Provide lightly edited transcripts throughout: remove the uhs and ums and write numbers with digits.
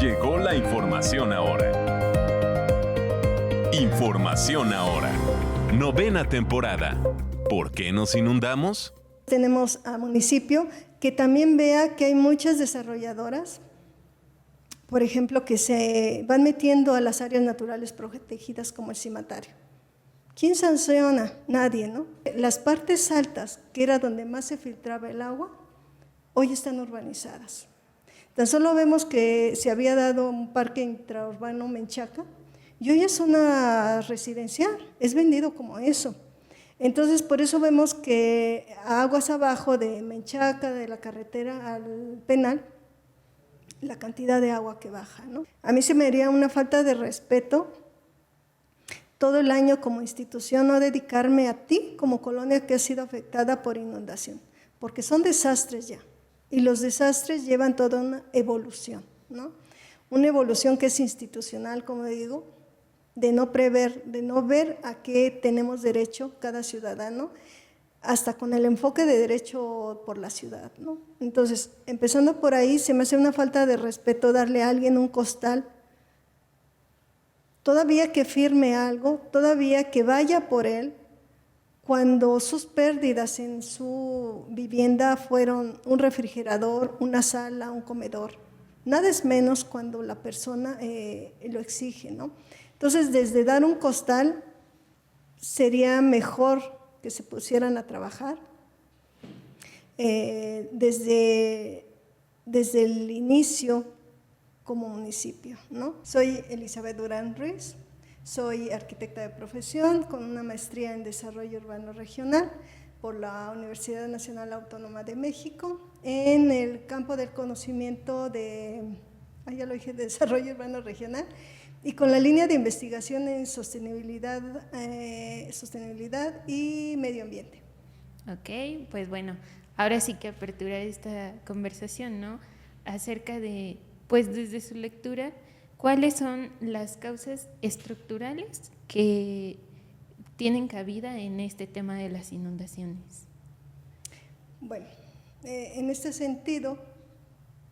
Llegó la información ahora. Información ahora. 9ª temporada. ¿Por qué nos inundamos? Tenemos a municipio que también vea que hay muchas desarrolladoras, por ejemplo, que se van metiendo a las áreas naturales protegidas como el cimatario. ¿Quién sanciona? Nadie, ¿no? Las partes altas, que era donde más se filtraba el agua, hoy están urbanizadas. Tan solo vemos que se había dado un parque intraurbano Menchaca y hoy es zona residencial, es vendido como eso. Entonces, por eso vemos que aguas abajo de Menchaca, de la carretera al penal, la cantidad de agua que baja, ¿no? A mí se me haría una falta de respeto todo el año como institución no dedicarme a ti como colonia que ha sido afectada por inundación, porque son desastres ya, y los desastres llevan toda una evolución, ¿no? Una evolución que es institucional, como digo, de no prever, de no ver a qué tenemos derecho cada ciudadano, hasta con el enfoque de derecho por la ciudad, ¿no? Entonces, empezando por ahí, se me hace una falta de respeto darle a alguien un costal, todavía que firme algo, todavía que vaya por él, cuando sus pérdidas en su vivienda fueron un refrigerador, una sala, un comedor. Nada es menos cuando la persona lo exige, ¿no? Entonces, desde dar un costal, sería mejor que se pusieran a trabajar. Desde el inicio como municipio, ¿no? Soy Elizabeth Durán Ruiz, soy arquitecta de profesión con una maestría en Desarrollo Urbano Regional por la Universidad Nacional Autónoma de México en el campo del conocimiento de, ya lo dije, de Desarrollo Urbano Regional y con la línea de investigación en sostenibilidad y medio ambiente. Ok, pues bueno, ahora sí que aperturar esta conversación, ¿no? Acerca de, pues desde su lectura, ¿cuáles son las causas estructurales que tienen cabida en este tema de las inundaciones? Bueno, en este sentido,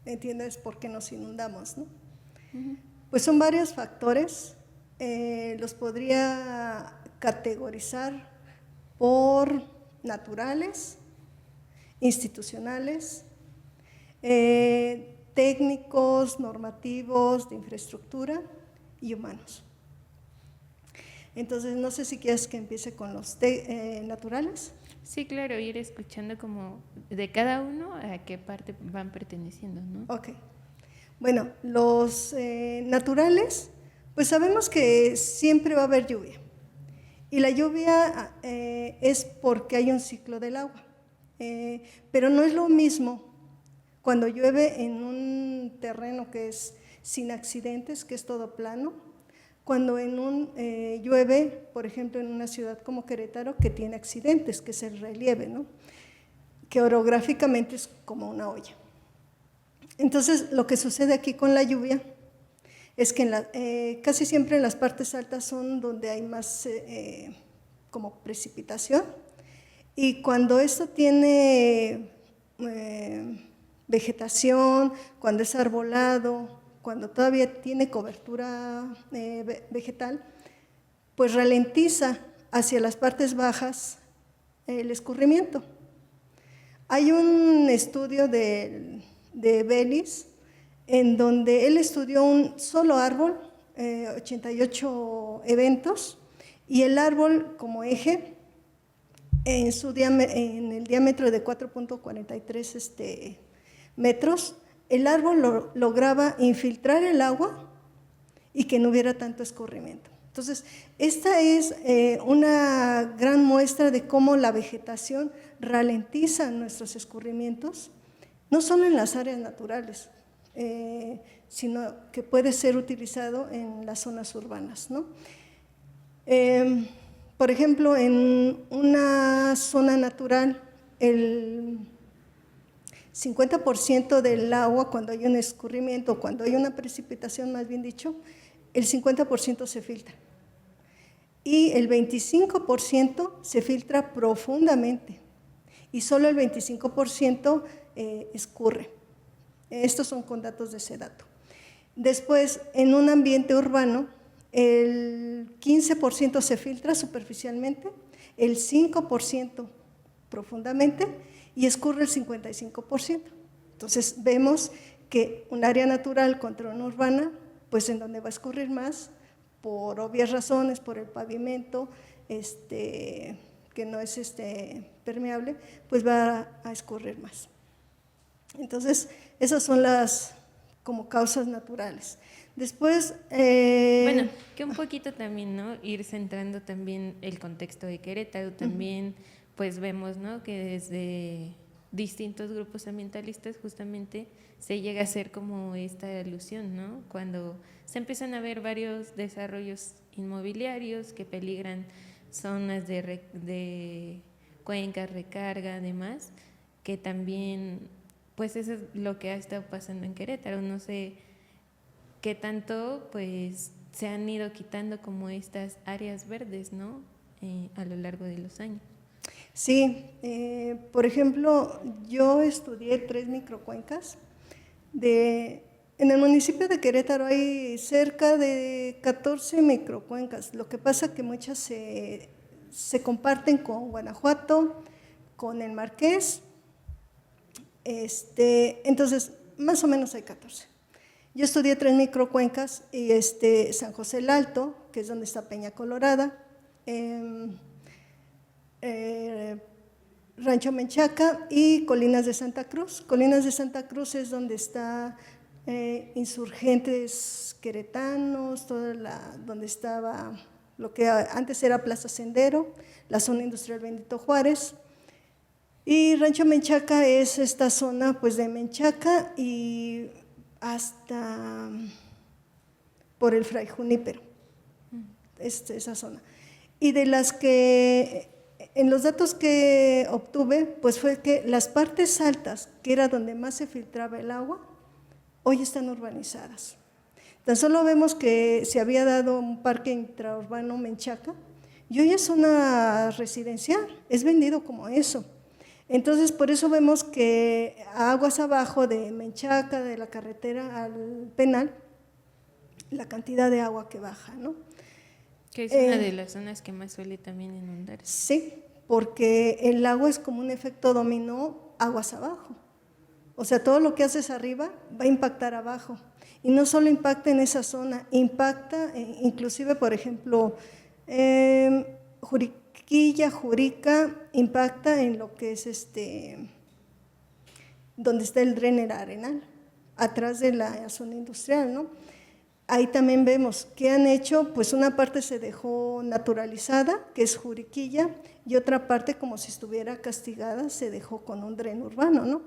entiendes por qué nos inundamos, ¿no? Uh-huh. Pues son varios factores, los podría categorizar por naturales, institucionales, técnicos, normativos, de infraestructura y humanos. Entonces, no sé si quieres que empiece con los naturales. Sí, claro, ir escuchando como de cada uno a qué parte van perteneciendo, ¿no? Ok. Bueno, los naturales, pues sabemos que siempre va a haber lluvia. Y la lluvia es porque hay un ciclo del agua. Pero no es lo mismo cuando llueve en un terreno que es sin accidentes, que es todo plano, cuando llueve, por ejemplo, en una ciudad como Querétaro, que tiene accidentes, que es el relieve, ¿no? Que orográficamente es como una olla. Entonces, lo que sucede aquí con la lluvia es que casi siempre en las partes altas son donde hay más como precipitación, y cuando esto tiene vegetación, cuando es arbolado, cuando todavía tiene cobertura vegetal, pues ralentiza hacia las partes bajas el escurrimiento. Hay un estudio de Bellis en donde él estudió un solo árbol, 88 eventos, y el árbol como eje en el diámetro de 4.43 metros, el árbol lograba infiltrar el agua y que no hubiera tanto escurrimiento. Entonces, esta es una gran muestra de cómo la vegetación ralentiza nuestros escurrimientos, no solo en las áreas naturales, sino que puede ser utilizado en las zonas urbanas, ¿no? Por ejemplo, en una zona natural, el 50% del agua, cuando hay un escurrimiento, cuando hay una precipitación, más bien dicho, el 50% se filtra. Y el 25% se filtra profundamente. Y solo el 25% escurre. Estos son con datos de SEDATU. Después, en un ambiente urbano, el 15% se filtra superficialmente, el 5% profundamente y escurre el 55%. Entonces, vemos que un área natural contra una urbana, pues en donde va a escurrir más, por obvias razones, por el pavimento, que no es permeable, pues va a escurrir más. Entonces, esas son las como causas naturales. Después… bueno, que un poquito también, ¿no? Ir centrando también el contexto de Querétaro, también pues vemos, ¿no? Que desde distintos grupos ambientalistas justamente se llega a hacer como esta alusión, ¿no? Cuando se empiezan a ver varios desarrollos inmobiliarios que peligran zonas de cuencas, recarga, además, que también, pues eso es lo que ha estado pasando en Querétaro, no sé qué tanto pues se han ido quitando como estas áreas verdes, ¿no? A lo largo de los años. Sí, por ejemplo, yo estudié 3 microcuencas. En el municipio de Querétaro hay cerca de 14 microcuencas. Lo que pasa es que muchas se comparten con Guanajuato, con el Marqués. Entonces, más o menos hay 14. Yo estudié 3 microcuencas y San José el Alto, que es donde está Peña Colorada, Rancho Menchaca y Colinas de Santa Cruz. Colinas de Santa Cruz es donde está Insurgentes Queretanos, donde estaba lo que antes era Plaza Sendero, la zona industrial Benito Juárez. Y Rancho Menchaca es esta zona pues de Menchaca y hasta por el Fray Junípero, esa zona. Y de las que, en los datos que obtuve, pues fue que las partes altas, que era donde más se filtraba el agua, hoy están urbanizadas. Tan solo vemos que se había dado un parque intraurbano Menchaca y hoy es zona residencial, es vendido como eso. Entonces, por eso vemos que aguas abajo de Menchaca, de la carretera al Penal, la cantidad de agua que baja, ¿no? Que es una de las zonas que más suele también inundarse. Sí, porque el agua es como un efecto dominó aguas abajo. O sea, todo lo que haces arriba va a impactar abajo. Y no solo impacta en esa zona, impacta inclusive, por ejemplo, Juriquilla, Jurica, impacta en lo que es donde está el Dren Arenal, atrás de la zona industrial, ¿no? Ahí también vemos que han hecho, pues una parte se dejó naturalizada, que es Juriquilla, y otra parte, como si estuviera castigada, se dejó con un dren urbano, ¿no?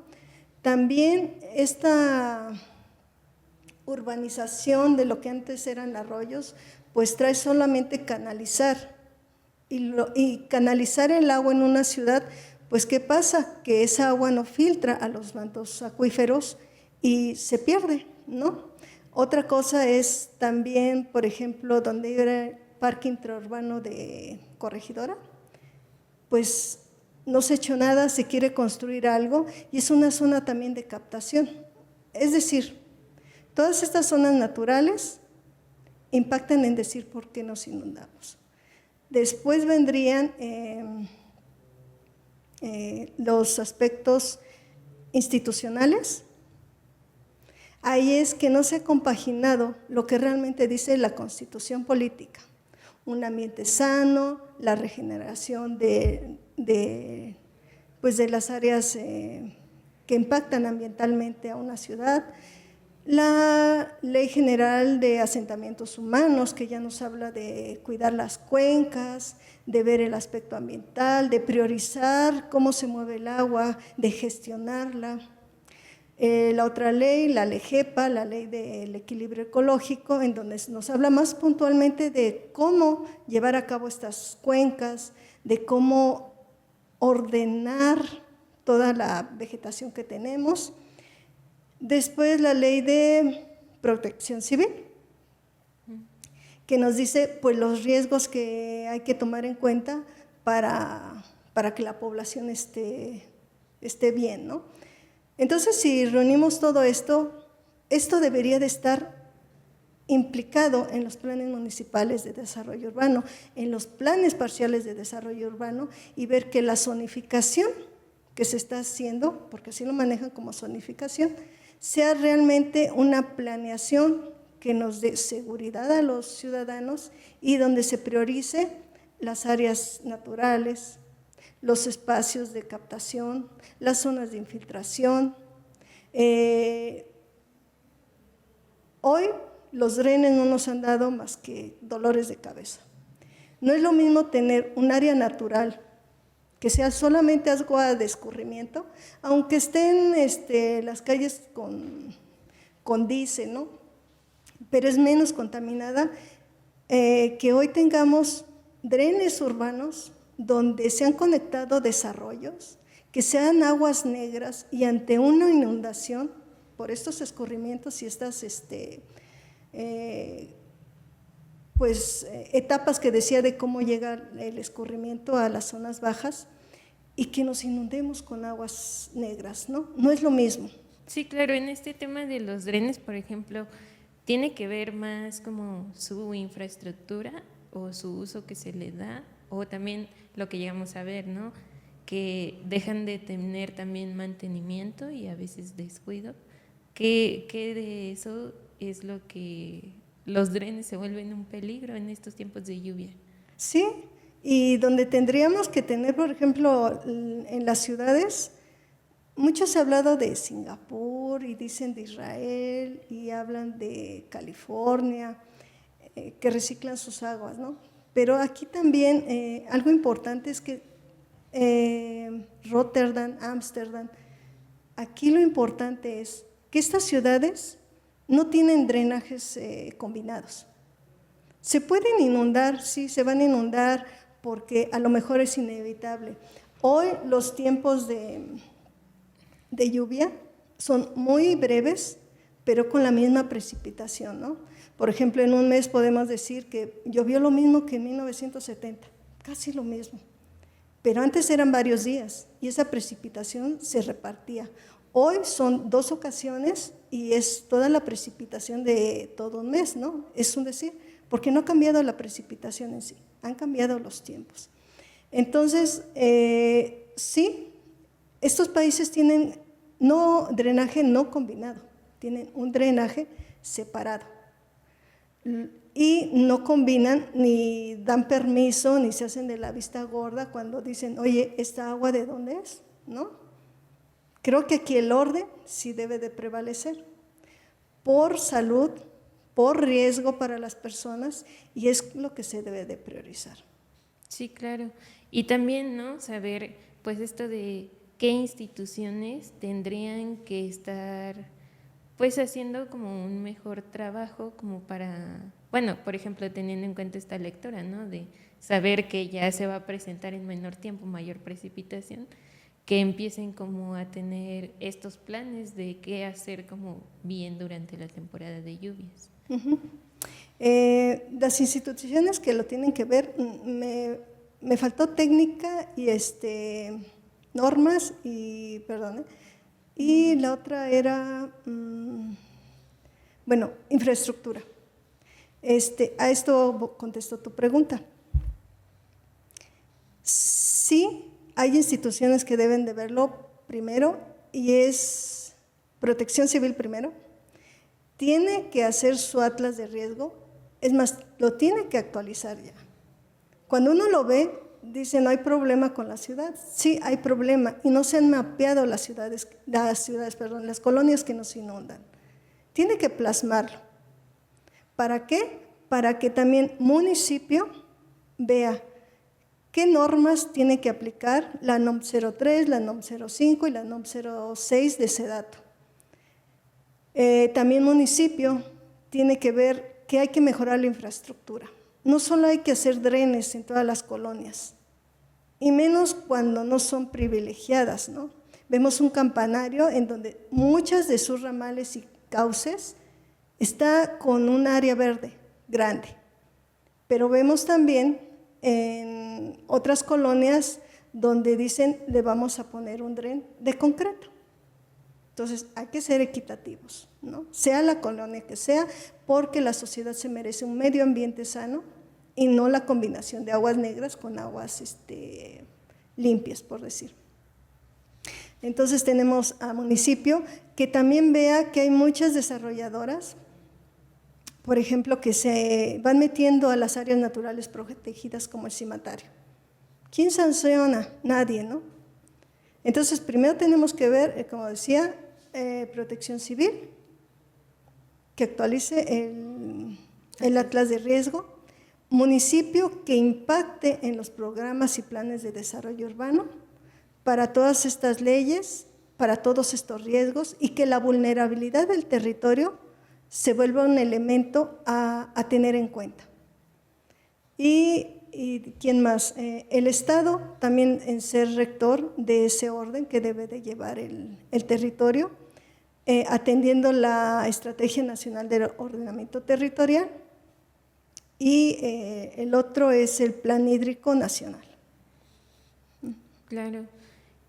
También esta urbanización de lo que antes eran arroyos, pues trae solamente canalizar, y canalizar el agua en una ciudad, pues ¿qué pasa? Que esa agua no filtra a los mantos acuíferos y se pierde, ¿no? Otra cosa es también, por ejemplo, donde era el parque intraurbano de Corregidora, pues no se ha hecho nada, se quiere construir algo y es una zona también de captación. Es decir, todas estas zonas naturales impactan en decir por qué nos inundamos. Después vendrían los aspectos institucionales. Ahí es que no se ha compaginado lo que realmente dice la Constitución política, un ambiente sano, la regeneración de las áreas que impactan ambientalmente a una ciudad, la Ley General de Asentamientos Humanos, que ya nos habla de cuidar las cuencas, de ver el aspecto ambiental, de priorizar cómo se mueve el agua, de gestionarla. La otra ley, la LEGEPA, la Ley del Equilibrio Ecológico, en donde nos habla más puntualmente de cómo llevar a cabo estas cuencas, de cómo ordenar toda la vegetación que tenemos. Después la Ley de Protección Civil, que nos dice pues, los riesgos que hay que tomar en cuenta para que la población esté bien, ¿no? Entonces, si reunimos todo esto, esto debería de estar implicado en los planes municipales de desarrollo urbano, en los planes parciales de desarrollo urbano, y ver que la zonificación que se está haciendo, porque así lo manejan como zonificación, sea realmente una planeación que nos dé seguridad a los ciudadanos y donde se priorice las áreas naturales, los espacios de captación, las zonas de infiltración. Hoy los drenes no nos han dado más que dolores de cabeza. No es lo mismo tener un área natural que sea solamente agua de escurrimiento, aunque estén las calles con diésel, ¿no? Pero es menos contaminada, que hoy tengamos drenes urbanos donde se han conectado desarrollos, que sean aguas negras y ante una inundación por estos escurrimientos y estas etapas que decía de cómo llega el escurrimiento a las zonas bajas y que nos inundemos con aguas negras, ¿no? No es lo mismo. Sí, claro, en este tema de los drenes, por ejemplo, ¿tiene que ver más como su infraestructura o su uso que se le da? O también lo que llegamos a ver, ¿no? Que dejan de tener también mantenimiento y a veces descuido. ¿Qué de eso es lo que los drenes se vuelven un peligro en estos tiempos de lluvia? Sí, y donde tendríamos que tener, por ejemplo, en las ciudades, mucho se ha hablado de Singapur y dicen de Israel y hablan de California, que reciclan sus aguas, ¿no? Pero aquí también algo importante es que Rotterdam, Ámsterdam, aquí lo importante es que estas ciudades no tienen drenajes combinados. Se pueden inundar, sí, se van a inundar porque a lo mejor es inevitable. Hoy los tiempos de lluvia son muy breves, pero con la misma precipitación, ¿no? Por ejemplo, en un mes podemos decir que llovió lo mismo que en 1970, casi lo mismo. Pero antes eran varios días y esa precipitación se repartía. Hoy son 2 ocasiones y es toda la precipitación de todo un mes, ¿no? Es un decir, porque no ha cambiado la precipitación en sí, han cambiado los tiempos. Entonces, sí, estos países tienen drenaje no combinado, tienen un drenaje separado y no combinan ni dan permiso ni se hacen de la vista gorda cuando dicen, oye, ¿esta agua de dónde es? ¿No? Creo que aquí el orden sí debe de prevalecer por salud, por riesgo para las personas y es lo que se debe de priorizar. Sí, claro. Y también, ¿no? Saber, pues esto de qué instituciones tendrían que estar pues haciendo como un mejor trabajo como para, bueno, por ejemplo, teniendo en cuenta esta lectura, ¿no? De saber que ya se va a presentar en menor tiempo, mayor precipitación, que empiecen como a tener estos planes de qué hacer como bien durante la temporada de lluvias. Uh-huh. Las instituciones que lo tienen que ver, me faltó técnica y normas y, perdón, y la otra era, infraestructura. A esto contesto tu pregunta. Sí, hay instituciones que deben de verlo primero y es Protección Civil primero. Tiene que hacer su atlas de riesgo, es más, lo tiene que actualizar ya. Cuando uno lo ve, dice, no hay problema con la ciudad. Sí, hay problema y no se han mapeado las colonias que nos inundan. Tiene que plasmarlo. ¿Para qué? Para que también municipio vea qué normas tiene que aplicar la NOM 03, la NOM 05 y la NOM 06 de SEDATU. También municipio tiene que ver que hay que mejorar la infraestructura. No solo hay que hacer drenes en todas las colonias, y menos cuando no son privilegiadas, ¿no? Vemos un campanario en donde muchas de sus ramales y cauces está con un área verde grande, pero vemos también en otras colonias donde dicen le vamos a poner un dren de concreto. Entonces, hay que ser equitativos, ¿no? Sea la colonia que sea, porque la sociedad se merece un medio ambiente sano y no la combinación de aguas negras con aguas limpias, por decir. Entonces, tenemos a municipio que también vea que hay muchas desarrolladoras, por ejemplo, que se van metiendo a las áreas naturales protegidas como el cimatario. ¿Quién sanciona? Nadie, ¿no? Entonces, primero tenemos que ver, como decía, Protección Civil, que actualice el atlas de riesgo, municipio que impacte en los programas y planes de desarrollo urbano para todas estas leyes, para todos estos riesgos, y que la vulnerabilidad del territorio se vuelva un elemento a tener en cuenta. Y ¿quién más? El Estado también en ser rector de ese orden que debe de llevar el territorio, atendiendo la Estrategia Nacional de Ordenamiento Territorial, y el otro es el Plan Hídrico Nacional. Claro,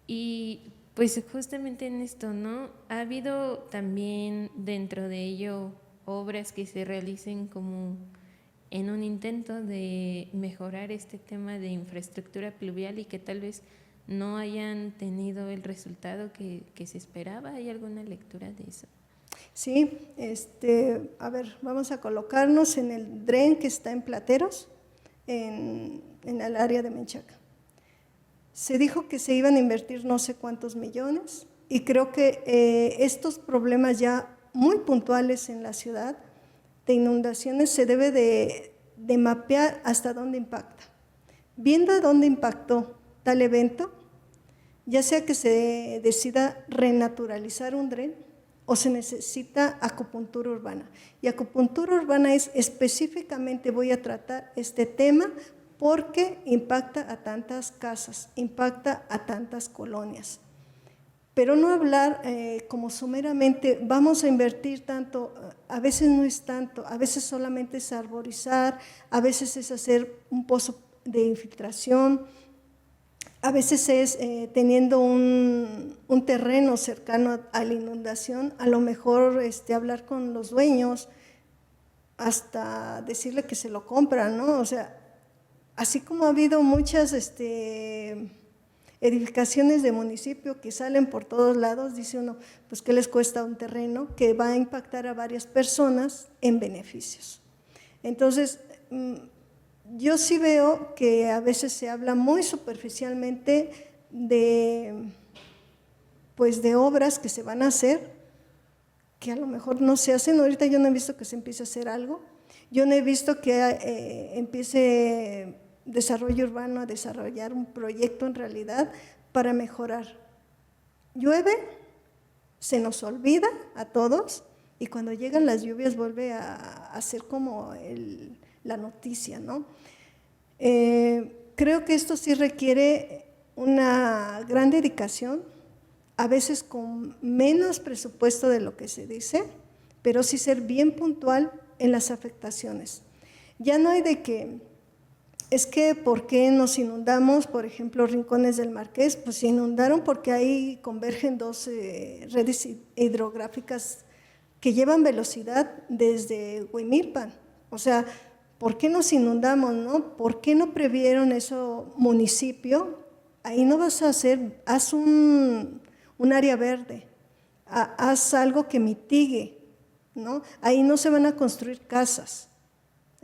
y pues justamente en esto, ¿no? Ha habido también dentro de ello obras que se realicen como en un intento de mejorar este tema de infraestructura pluvial y que tal vez no hayan tenido el resultado que se esperaba. ¿Hay alguna lectura de eso? Sí, a ver, vamos a colocarnos en el DREN que está en Plateros, en el área de Menchaca. Se dijo que se iban a invertir no sé cuántos millones, y creo que estos problemas ya muy puntuales en la ciudad de inundaciones se debe de mapear hasta dónde impacta. Viendo a dónde impactó tal evento, ya sea que se decida renaturalizar un dren o se necesita acupuntura urbana. Y acupuntura urbana es específicamente, voy a tratar este tema porque impacta a tantas casas, impacta a tantas colonias. Pero no hablar como someramente, vamos a invertir tanto, a veces no es tanto, a veces solamente es arborizar, a veces es hacer un pozo de infiltración, a veces es teniendo un terreno cercano a la inundación, a lo mejor hablar con los dueños, hasta decirle que se lo compran, ¿no? O sea, así como ha habido muchas edificaciones de municipio que salen por todos lados, dice uno, pues ¿qué les cuesta un terreno que va a impactar a varias personas en beneficios? Entonces, yo sí veo que a veces se habla muy superficialmente pues de obras que se van a hacer, que a lo mejor no se hacen. Ahorita yo no he visto que se empiece a hacer algo, yo no he visto que empiece desarrollo urbano a desarrollar un proyecto en realidad para mejorar. Llueve, se nos olvida a todos, y cuando llegan las lluvias vuelve a ser como la noticia, ¿no? Creo que esto sí requiere una gran dedicación, a veces con menos presupuesto de lo que se dice, pero sí ser bien puntual en las afectaciones. Ya no hay de que, es que ¿por qué nos inundamos? Por ejemplo, Rincones del Marqués, pues se inundaron porque ahí convergen dos redes hidrográficas que llevan velocidad desde Huimilpan. O sea, ¿por qué nos inundamos, no? ¿Por qué no previeron eso, municipio? Ahí no vas a hacer, haz un área verde, haz algo que mitigue, ¿no? Ahí no se van a construir casas,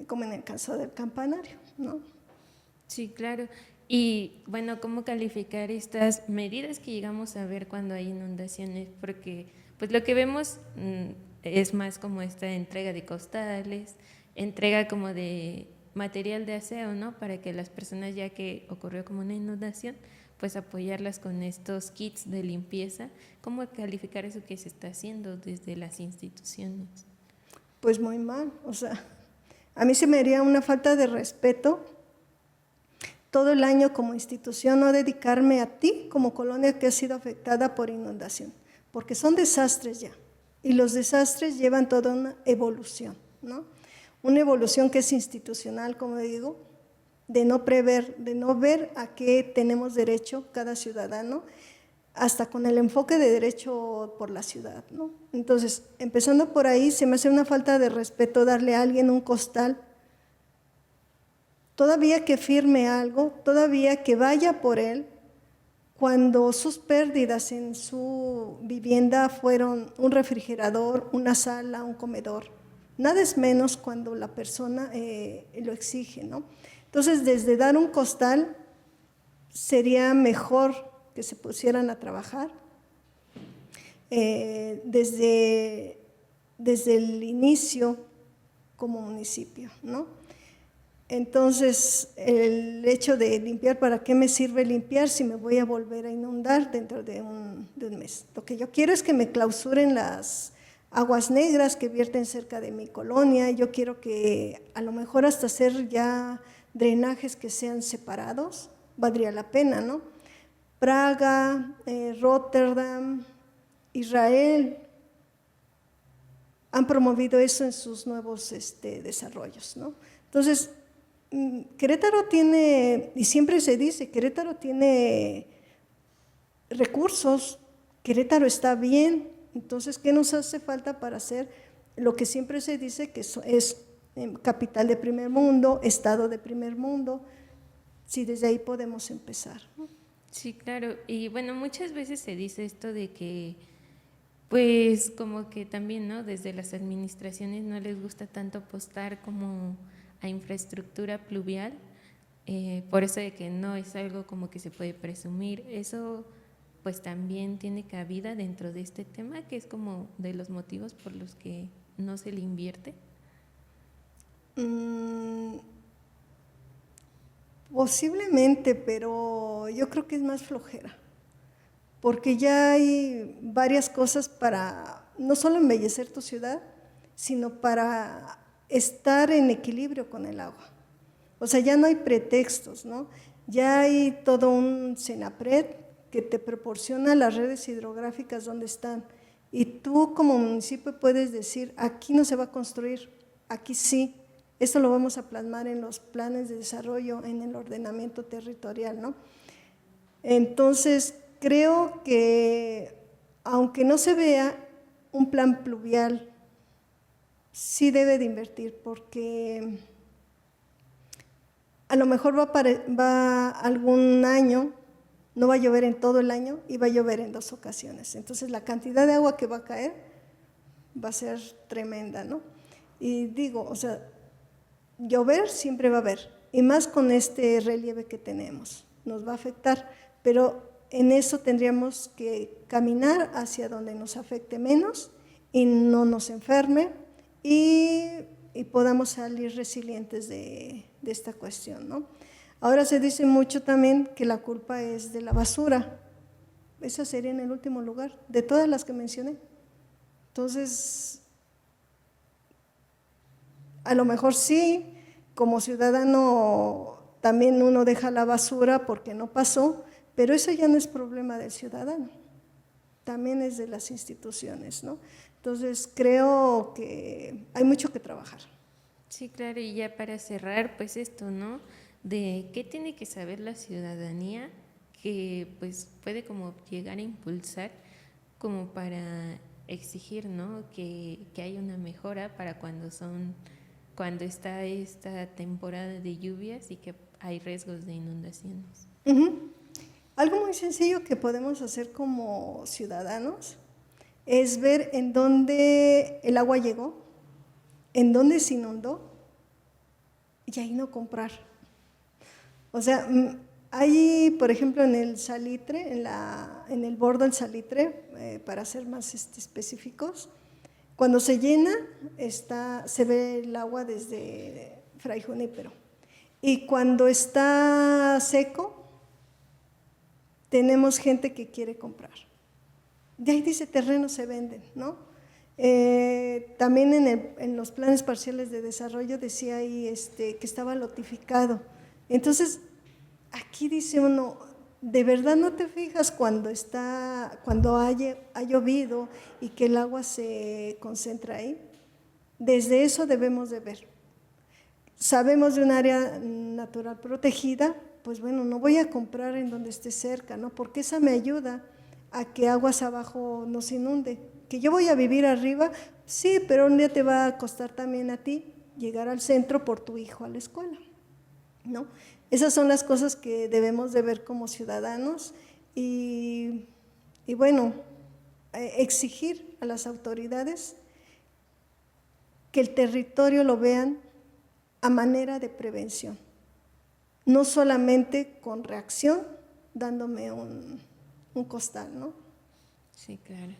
como en el caso del Campanario, ¿no? Sí, claro. Y bueno, ¿cómo calificar estas medidas que llegamos a ver cuando hay inundaciones? Porque pues lo que vemos es más como esta entrega de costales, entrega como de material de aseo, ¿no? Para que las personas, ya que ocurrió como una inundación, pues apoyarlas con estos kits de limpieza. ¿Cómo calificar eso que se está haciendo desde las instituciones? Pues muy mal, o sea, a mí se me haría una falta de respeto todo el año como institución no dedicarme a ti como colonia que ha sido afectada por inundación, porque son desastres ya, y los desastres llevan toda una evolución, ¿no? Una evolución que es institucional, como digo, de no prever, de no ver a qué tenemos derecho cada ciudadano, hasta con el enfoque de derecho por la ciudad, ¿no? Entonces, empezando por ahí, se me hace una falta de respeto darle a alguien un costal, todavía que firme algo, todavía que vaya por él, cuando sus pérdidas en su vivienda fueron un refrigerador, una sala, un comedor. Nada es menos cuando la persona lo exige, ¿no? Entonces, desde dar un costal, sería mejor que se pusieran a trabajar. Desde el inicio como municipio, ¿no? Entonces, el hecho de limpiar, ¿para qué me sirve limpiar si me voy a volver a inundar dentro de un mes? Lo que yo quiero es que me clausuren las aguas negras que vierten cerca de mi colonia. Yo quiero que a lo mejor hasta hacer ya drenajes que sean separados, valdría la pena, ¿no? Praga, Rotterdam, Israel han promovido eso en sus nuevos desarrollos, ¿no? Entonces, Querétaro tiene, y siempre se dice, Querétaro tiene recursos, Querétaro está bien, entonces, ¿qué nos hace falta para hacer lo que siempre se dice que es capital de primer mundo, estado de primer mundo? Si desde ahí podemos empezar, ¿no? Sí, claro. Y bueno, muchas veces se dice esto de que, pues como que también, ¿no? Desde las administraciones no les gusta tanto apostar como a infraestructura pluvial, por eso de que no es algo como que se puede presumir. Eso pues también tiene cabida dentro de este tema, que es como de los motivos por los que no se le invierte. Posiblemente, pero yo creo que es más flojera, porque ya hay varias cosas para no solo embellecer tu ciudad, sino para estar en equilibrio con el agua. O sea, ya no hay pretextos, ¿no? Ya hay todo un CENAPRED que te proporciona las redes hidrográficas donde están, y tú como municipio puedes decir, aquí no se va a construir, aquí sí. Esto lo vamos a plasmar en los planes de desarrollo, en el ordenamiento territorial, ¿no? Entonces, creo que aunque no se vea un plan pluvial, sí debe de invertir, porque a lo mejor va algún año, no va a llover en todo el año y va a llover en 2 ocasiones. Entonces, la cantidad de agua que va a caer va a ser tremenda, ¿no? Y digo, o sea, llover siempre va a haber, y más con este relieve que tenemos, nos va a afectar, pero en eso tendríamos que caminar hacia donde nos afecte menos y no nos enferme, y podamos salir resilientes de esta cuestión, ¿no? Ahora se dice mucho también que la culpa es de la basura, esa sería en el último lugar, de todas las que mencioné. Entonces, a lo mejor sí, como ciudadano también uno deja la basura porque no pasó, pero eso ya no es problema del ciudadano, también es de las instituciones, ¿no? Entonces, creo que hay mucho que trabajar. Sí, claro, y ya para cerrar, pues esto, ¿no? De qué tiene que saber la ciudadanía que pues puede como llegar a impulsar como para exigir, ¿no? Que haya una mejora para cuando está esta temporada de lluvias y que hay riesgos de inundaciones. Algo muy sencillo que podemos hacer como ciudadanos es ver en dónde el agua llegó, en dónde se inundó, y ahí no comprar. O sea, hay, por ejemplo, en el salitre, en el bordo del salitre, para ser más específicos, cuando se llena, se ve el agua desde Fray Junípero. Y cuando está seco, tenemos gente que quiere comprar. De ahí dice, terrenos se venden, ¿no? También en los planes parciales de desarrollo decía ahí que estaba lotificado. Entonces, aquí dice uno, ¿de verdad no te fijas cuando ha llovido y que el agua se concentra ahí? Desde eso debemos de ver. Sabemos de un área natural protegida, pues bueno, no voy a comprar en donde esté cerca, ¿no? Porque esa me ayuda a que aguas abajo nos inunde. Que yo voy a vivir arriba, sí, pero un día te va a costar también a ti llegar al centro por tu hijo a la escuela, ¿no? Esas son las cosas que debemos de ver como ciudadanos y bueno, exigir a las autoridades que el territorio lo vean a manera de prevención, no solamente con reacción, dándome un costal, ¿no? Sí, claro.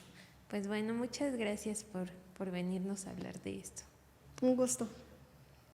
Pues bueno, muchas gracias por venirnos a hablar de esto. Un gusto.